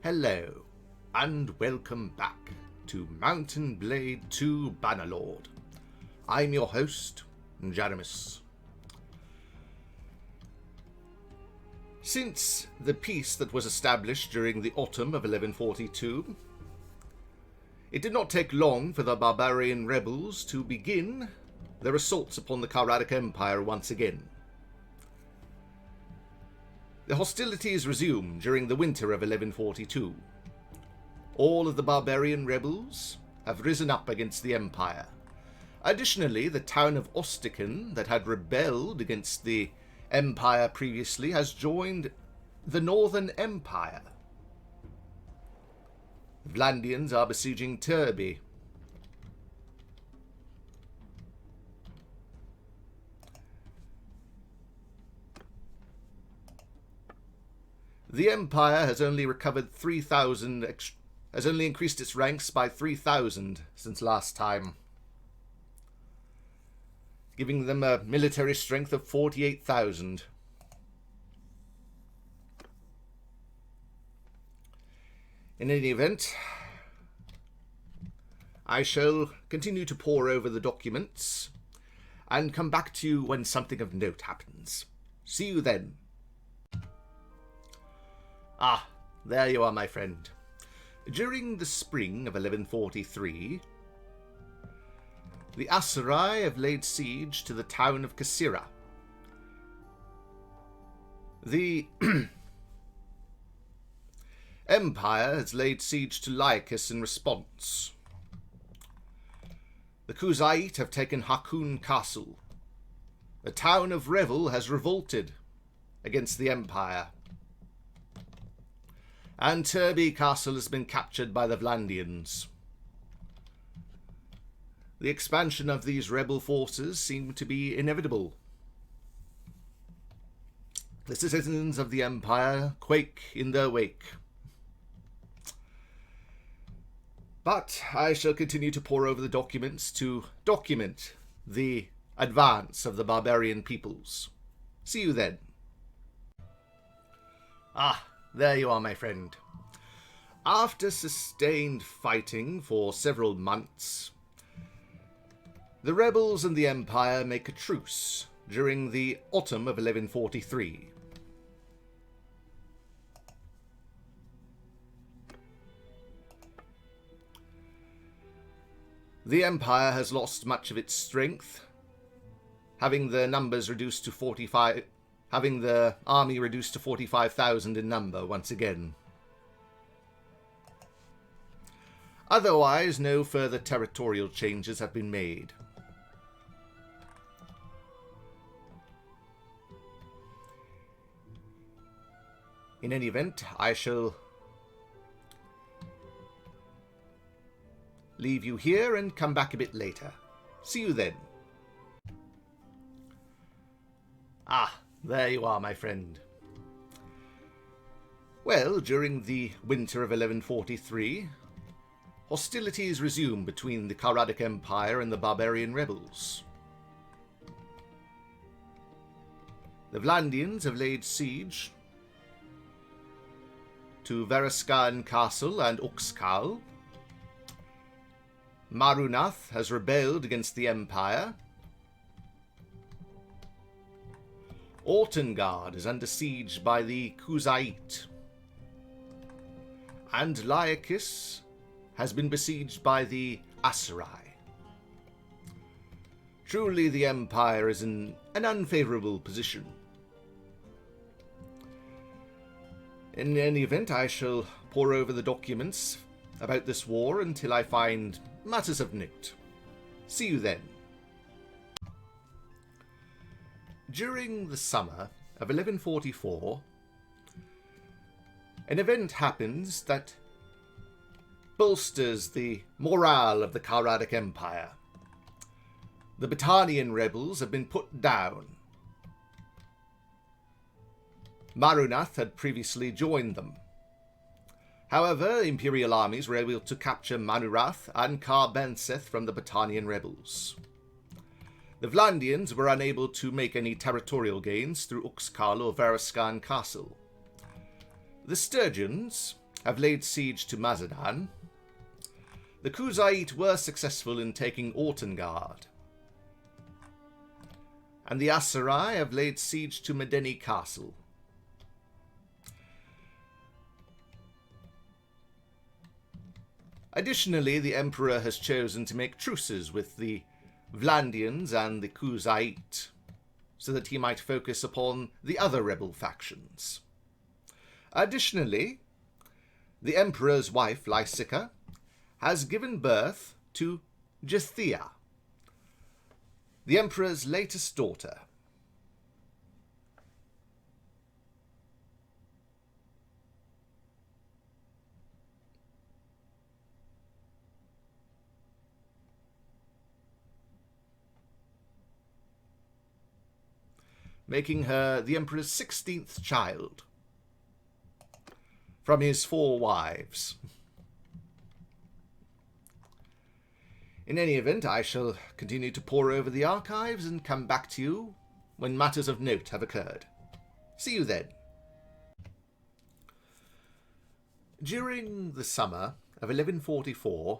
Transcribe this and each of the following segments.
Hello, and welcome back to Mountain Blade 2 Bannerlord. I'm your host, Jaramis. Since the peace that was established during the autumn of 1142, it did not take long for the Barbarian rebels to begin their assaults upon the Calradic Empire once again. The hostilities resumed during the winter of 1142. All of the Barbarian rebels have risen up against the Empire. Additionally, the town of Ostican, that had rebelled against the Empire previously, has joined the Northern Empire. The Vlandians are besieging Tirby. The Empire has only recovered 3,000, has only increased its ranks by 3,000 since last time, giving them a military strength of 48,000. In any event, I shall continue to pore over the documents and come back to you when something of note happens. See you then. Ah, there you are, my friend. During the spring of 1143, the Aserai have laid siege to the town of Qasira. The Empire has laid siege to Lycus in response. The Khuzait have taken Hakkun Castle. The town of Revyl has revolted against the Empire. And Tirby Castle has been captured by the Vlandians. The expansion of these rebel forces seemed to be inevitable. The citizens of the Empire quake in their wake. But I shall continue to pore over the documents to document the advance of the barbarian peoples. See you then. Ah, there you are, my friend. After sustained fighting for several months, the rebels and the Empire make a truce during the autumn of 1143. The Empire has lost much of its strength, having the numbers reduced to 45. Having the army reduced to 45,000 in number once again. Otherwise, no further territorial changes have been made. In any event, I shall leave you here and come back a bit later. See you then. Ah, there you are, my friend. Well, during the winter of 1143, hostilities resumed between the Calradic Empire and the Barbarian rebels. The Vlandians have laid siege to Hakkun Castle and Uxcal. Marunath has rebelled against the Empire. Ortongard is under siege by the Khuzait, and Lycus has been besieged by the Aserai. Truly, the Empire is in an unfavourable position. In any event, I shall pore over the documents about this war until I find matters of note. See you then. During the summer of 1144, an event happens that bolsters the morale of the Calradic Empire. The Battanian rebels have been put down. Marunath had previously joined them. However, Imperial armies were able to capture Marunath and Karbenseth from the Battanian rebels. The Vlandians were unable to make any territorial gains through Uxcal or Hakkun Castle. The Sturgians have laid siege to Mazandan. The Khuzait were successful in taking Ortongard. And the Aserai have laid siege to Jamayah Castle. Additionally, the Emperor has chosen to make truces with the Vlandians and the Khuzait, so that he might focus upon the other rebel factions. Additionally, the Emperor's wife, Lysica, has given birth to Jythea, the Emperor's latest daughter. Making her the Emperor's 16th child from his 4 wives. In any event, I shall continue to pore over the archives and come back to you when matters of note have occurred. See you then. During the summer of 1144,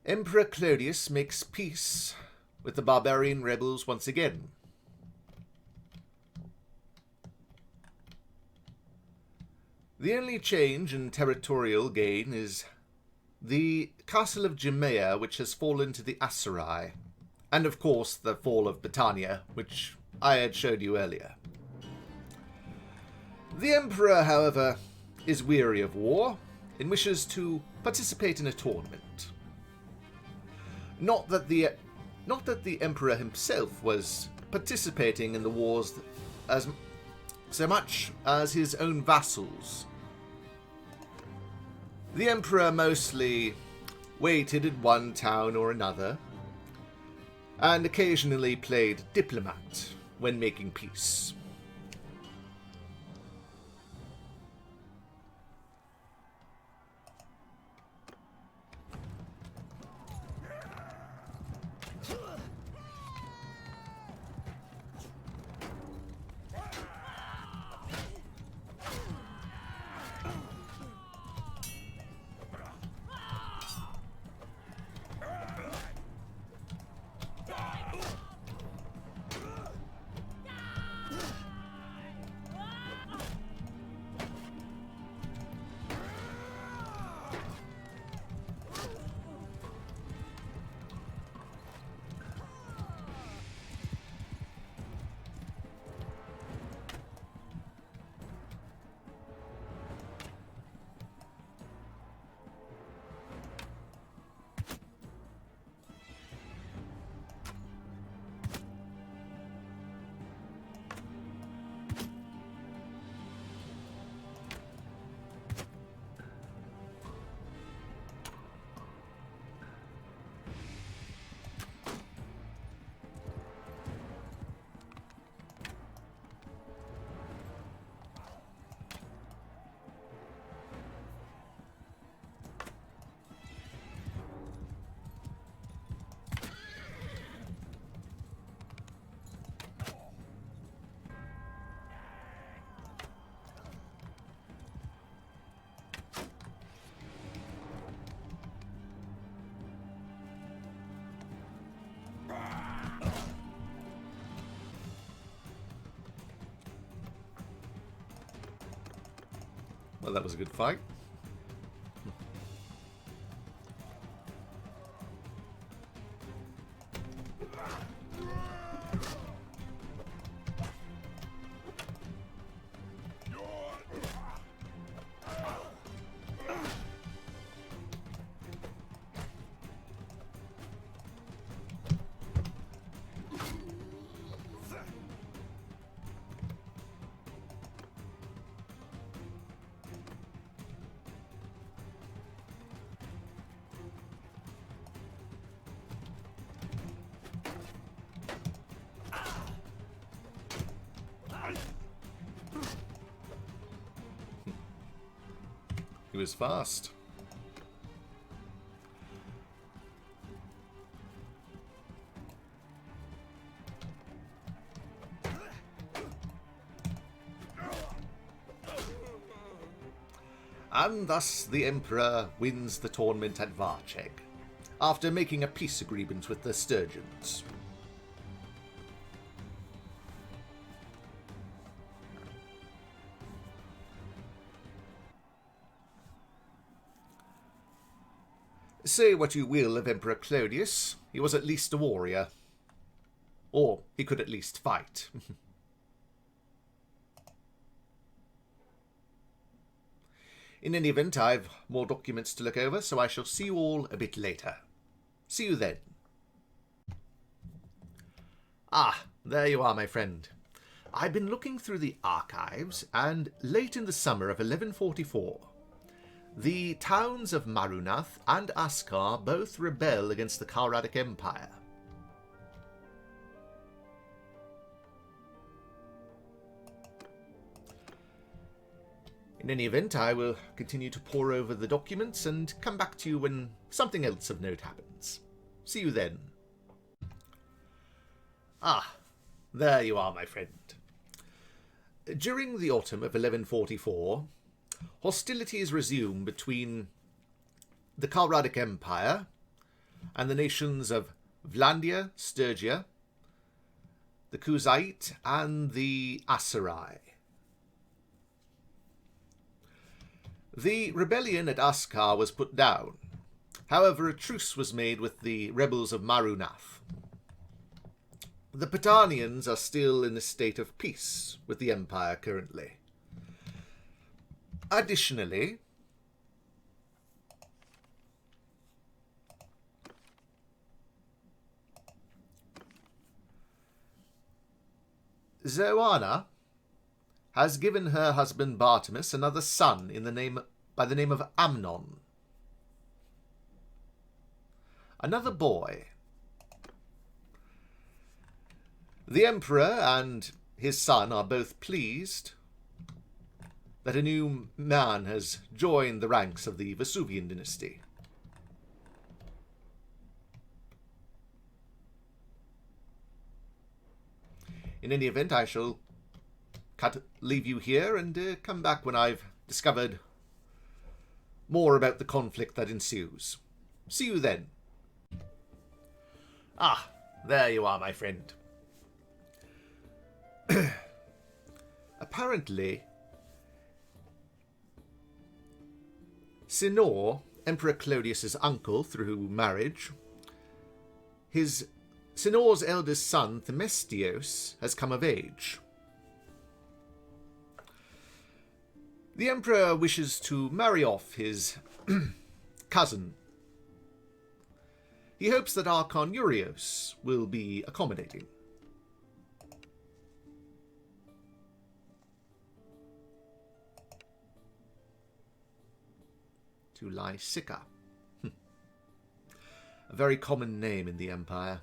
Emperor Claudius makes peace with the barbarian rebels once again. The only change in territorial gain is the castle of Jamayah, which has fallen to the Aserai, and of course the fall of Battania, which I had showed you earlier. The Emperor, however, is weary of war and wishes to participate in a tournament. Not that the Emperor himself was participating in the wars as so much as his own vassals. The Emperor mostly waited in one town or another, and occasionally played diplomat when making peace. Well, that was a good fight. He was fast. And thus the Emperor wins the tournament at Varcheg, after making a peace agreement with the Sturgians. Say what you will of Emperor Claudius, he was at least a warrior. Or he could at least fight. In any event, I've more documents to look over, so I shall see you all a bit later. See you then. Ah, there you are, my friend. I've been looking through the archives, and late in the summer of 1144, the towns of Marunath and Askar both rebel against the Calradic Empire. In any event, I will continue to pore over the documents and come back to you when something else of note happens. See you then. Ah, there you are, my friend. During the autumn of 1144, hostilities resumed between the Calradic Empire and the nations of Vlandia, Sturgia, the Khuzait, and the Aserai. The rebellion at Askar was put down. However, a truce was made with the rebels of Marunath. The Battanians are still in a state of peace with the Empire currently. Additionally, Zoana has given her husband Bartimus another son by the name of Amnon. Another boy. The Emperor and his son are both pleased that a new man has joined the ranks of the Vesuvian dynasty. In any event, I shall leave you here and come back when I've discovered more about the conflict that ensues. See you then. Ah, there you are, my friend. Apparently, Sinor, Emperor Claudius's uncle through marriage, Sinor's eldest son, Themestios, has come of age. The Emperor wishes to marry off his cousin. He hopes that Archon Urios will be accommodating. To Lysica. A very common name in the Empire.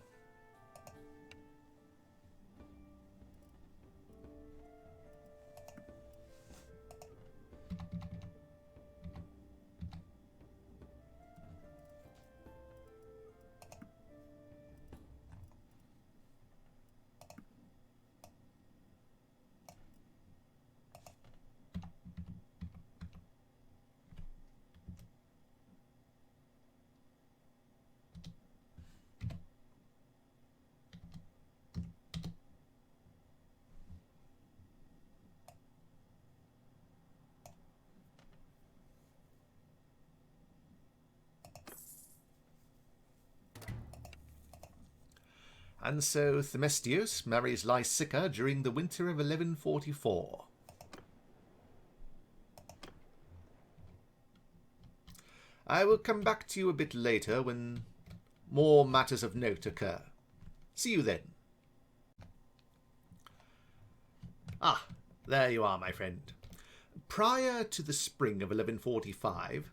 And so Themestios marries Lysica during the winter of 1144. I will come back to you a bit later when more matters of note occur. See you then. Ah, there you are, my friend. Prior to the spring of 1145,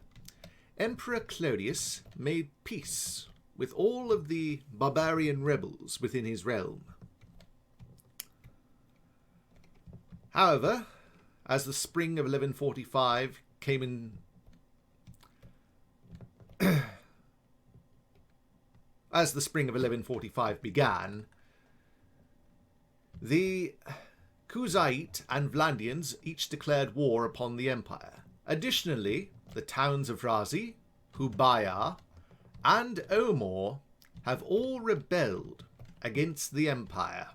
Emperor Claudius made peace with all of the barbarian rebels within his realm. However, as the spring of 1145 came in... as the spring of 1145 began, the Khuzait and Vlandians each declared war upon the Empire, Additionally, the towns of Razi, Hubaya, and Omor have all rebelled against the Empire.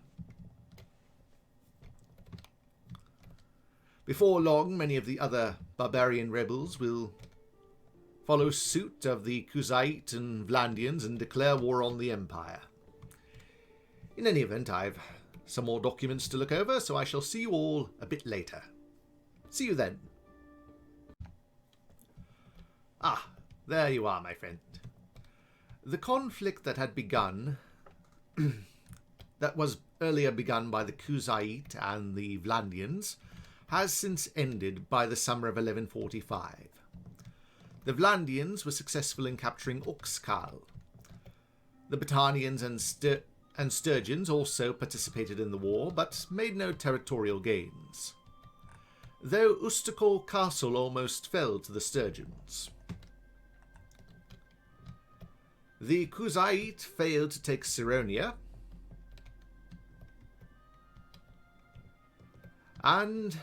Before long, many of the other barbarian rebels will follow suit of the Khuzait and Vlandians and declare war on the Empire. In any event, I've some more documents to look over, so I shall see you all a bit later. See you then. Ah, there you are, my friend. The conflict that had begun, that was earlier begun by the Khuzait and the Vlandians, has since ended by the summer of 1145. The Vlandians were successful in capturing Uxcal. The Battanians and Sturgians also participated in the war, but made no territorial gains, though Hakkun Castle almost fell to the Sturgians. The Khuzait failed to take Sironia, and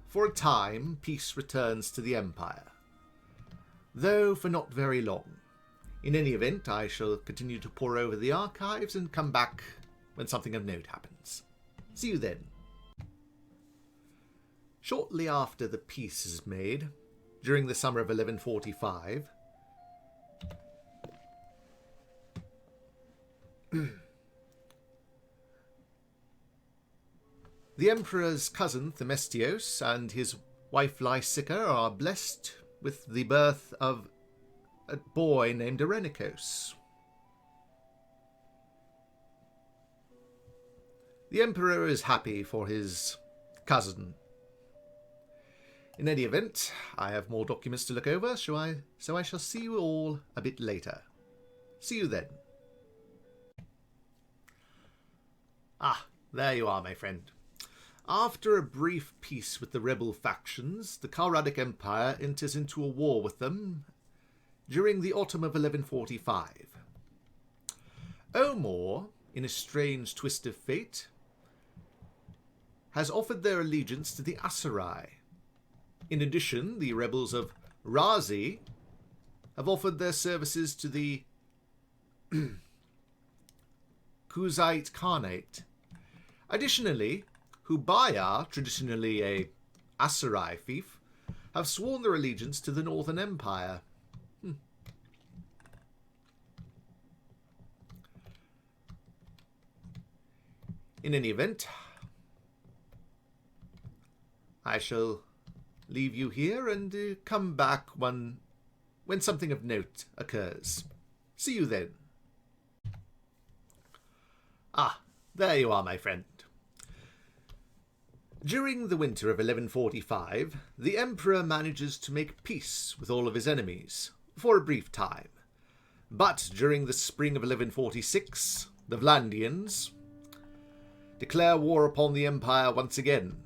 for a time peace returns to the Empire, though for not very long. In any event, I shall continue to pore over the archives and come back when something of note happens. See you then. Shortly after the peace is made, during the summer of 1145, the Emperor's cousin Themestios and his wife Lysica are blessed with the birth of a boy named Arenikos. The Emperor is happy for his cousin. In any event, I have more documents to look over, so I shall see you all a bit later. See you then. Ah, there you are, my friend. After a brief peace with the rebel factions, the Calradic Empire enters into a war with them during the autumn of 1145. Omor, in a strange twist of fate, has offered their allegiance to the Aserai. In addition, the rebels of Razi have offered their services to the Khuzait Khanate. Additionally, Hubaya, traditionally a Aserai fief, have sworn their allegiance to the Northern Empire. In any event, I shall leave you here and come back when something of note occurs. See you then. Ah, there you are, my friend. During the winter of 1145, the Emperor manages to make peace with all of his enemies, for a brief time. But during the spring of 1146, the Vlandians declare war upon the Empire once again.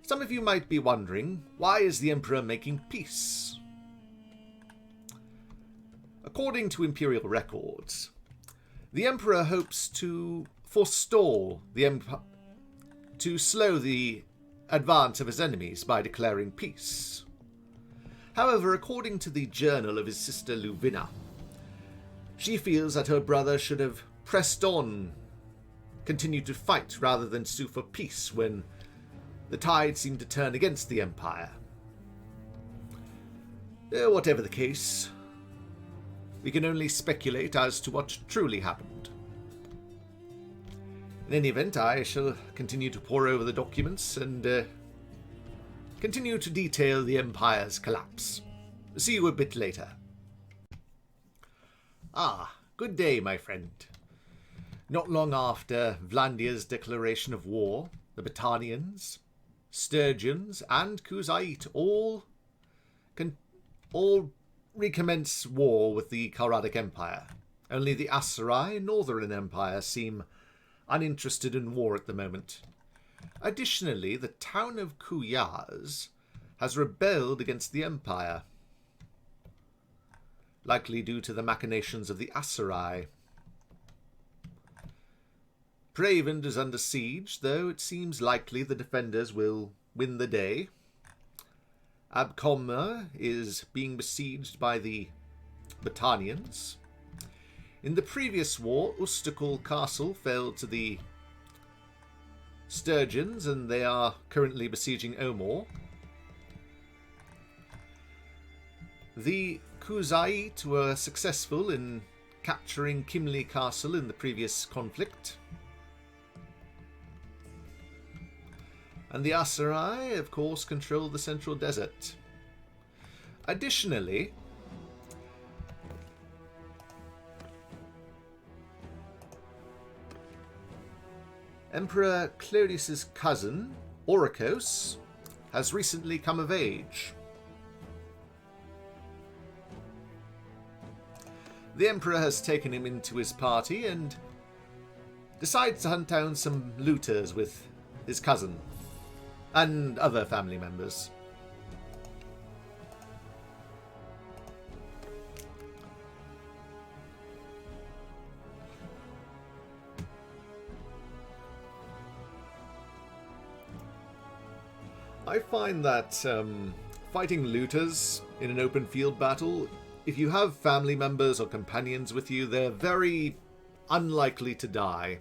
Some of you might be wondering, why is the Emperor making peace? According to imperial records, the Emperor hopes to forestall to slow the advance of his enemies by declaring peace. However, according to the journal of his sister Luvina, she feels that her brother should have pressed on, continued to fight rather than sue for peace when the tide seemed to turn against the Empire. Whatever the case, we can only speculate as to what truly happened. In any event, I shall continue to pore over the documents and continue to detail the Empire's collapse. See you a bit later. Ah, good day, my friend. Not long after Vlandia's declaration of war, the Battanians, Sturgians, and Khuzait all recommence war with the Calradic Empire. Only the Aserai Northern Empire seem uninterested in war at the moment. Additionally, the town of Kuyaz has rebelled against the Empire, likely due to the machinations of the Aserai. Pravend is under siege, though it seems likely the defenders will win the day. Abcommer is being besieged by the Battanians. In the previous war, Hakkun Castle fell to the Sturgians, and they are currently besieging Omor. The Khuzait were successful in capturing Kimli Castle in the previous conflict. And the Aserai, of course, control the central desert. Additionally, Emperor Claudius's cousin, Oricos, has recently come of age. The Emperor has taken him into his party and decides to hunt down some looters with his cousin and other family members. I find that fighting looters in an open field battle, if you have family members or companions with you, they're very unlikely to die.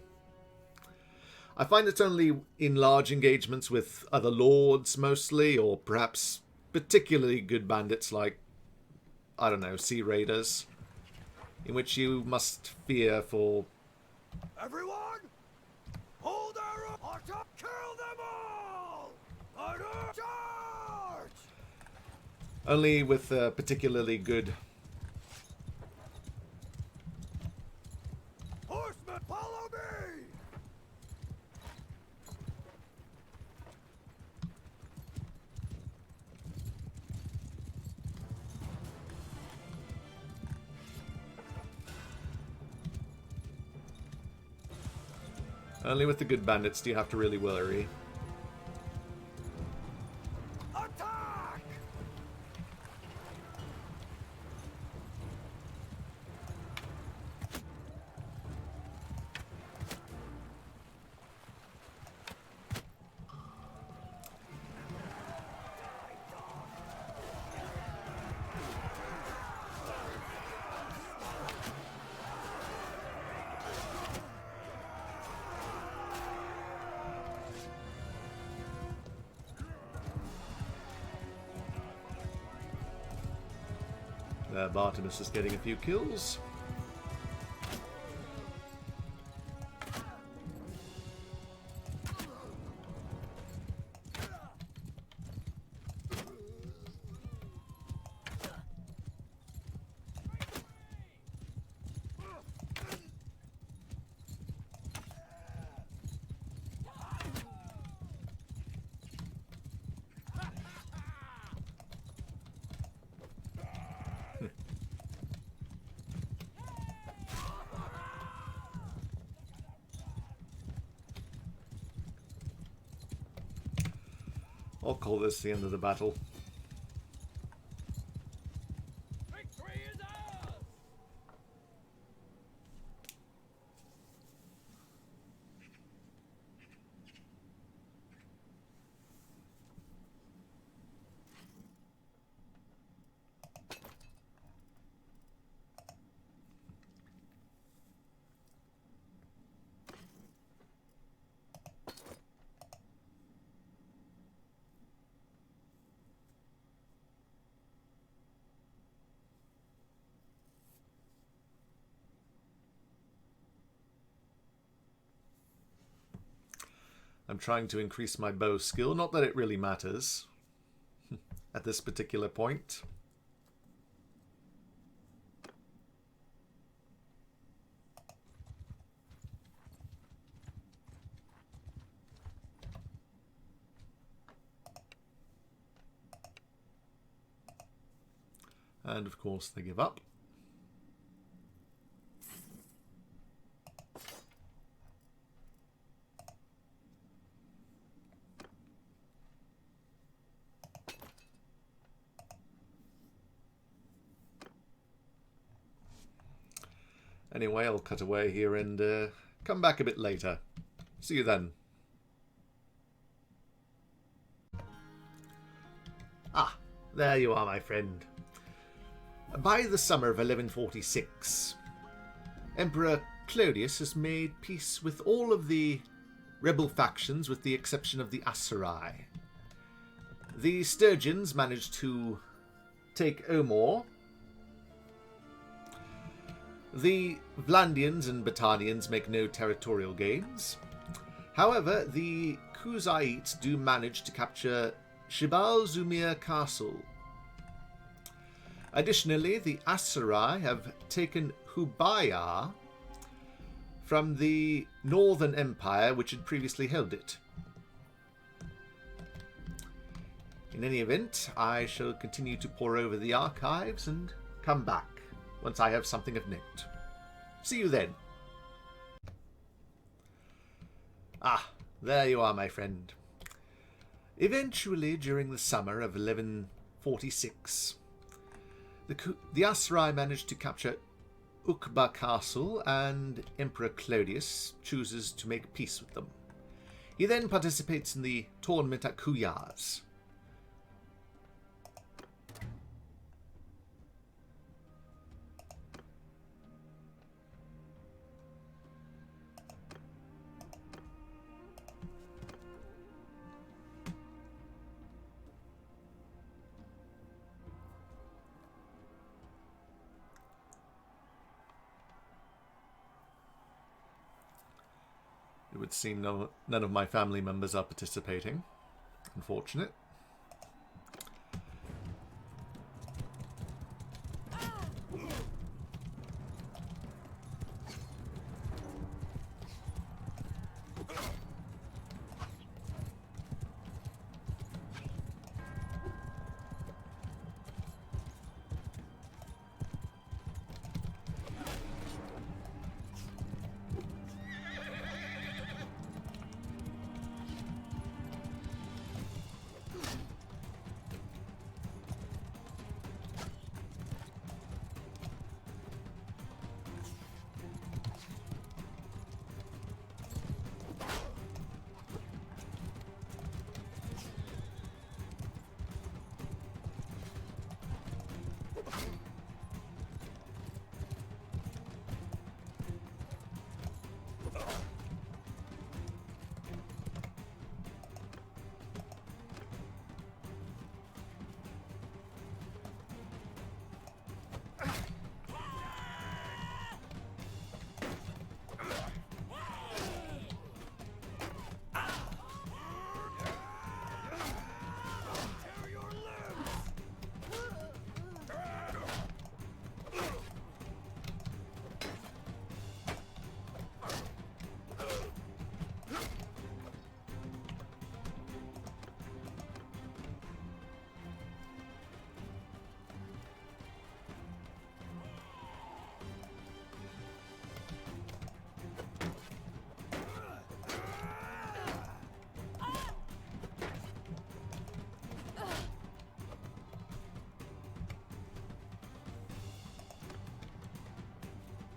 I find it's only in large engagements with other lords mostly, or perhaps particularly good bandits like, I don't know, sea raiders, in which you must fear for... Everyone, hold our or to kill them all! Order charge! Only with particularly good... Horsemen, follow me! Only with the good bandits do you have to really worry. Attack! Bartimus is getting a few kills. I'll call this the end of the battle. Victory is ours! I'm trying to increase my bow skill, not that it really matters at this particular point. And of course they give up. Anyway, I'll cut away here and come back a bit later. See you then. Ah, there you are, my friend. By the summer of 1146, Emperor Claudius has made peace with all of the rebel factions with the exception of the Aserai. The Sturgians managed to take Omor. The Vlandians and Battanians make no territorial gains. However, the Khuzait do manage to capture Jamayah Castle. Additionally, the Aserai have taken Hubaya from the Northern Empire, which had previously held it. In any event, I shall continue to pore over the archives and come back once I have something of note. See you then. Ah, there you are, my friend. Eventually, during the summer of 1146, the Aserai managed to capture Tirby Castle, and Emperor Claudius chooses to make peace with them. He then participates in the tournament at Kuyaz. It would seem none of my family members are participating. Unfortunate.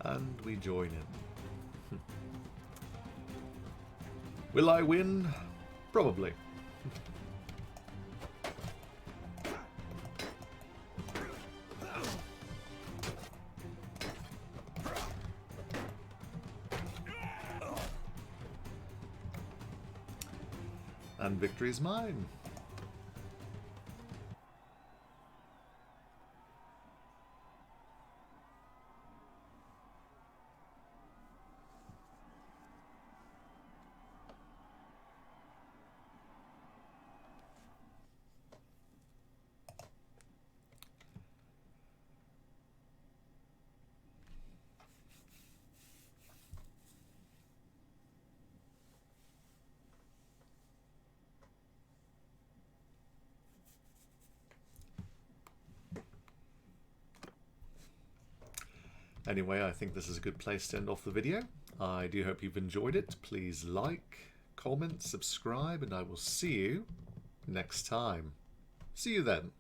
And we join in. Will I win? Probably. And victory is mine. Anyway, I think this is a good place to end off the video. I do hope you've enjoyed it. Please like, comment, subscribe, and I will see you next time. See you then.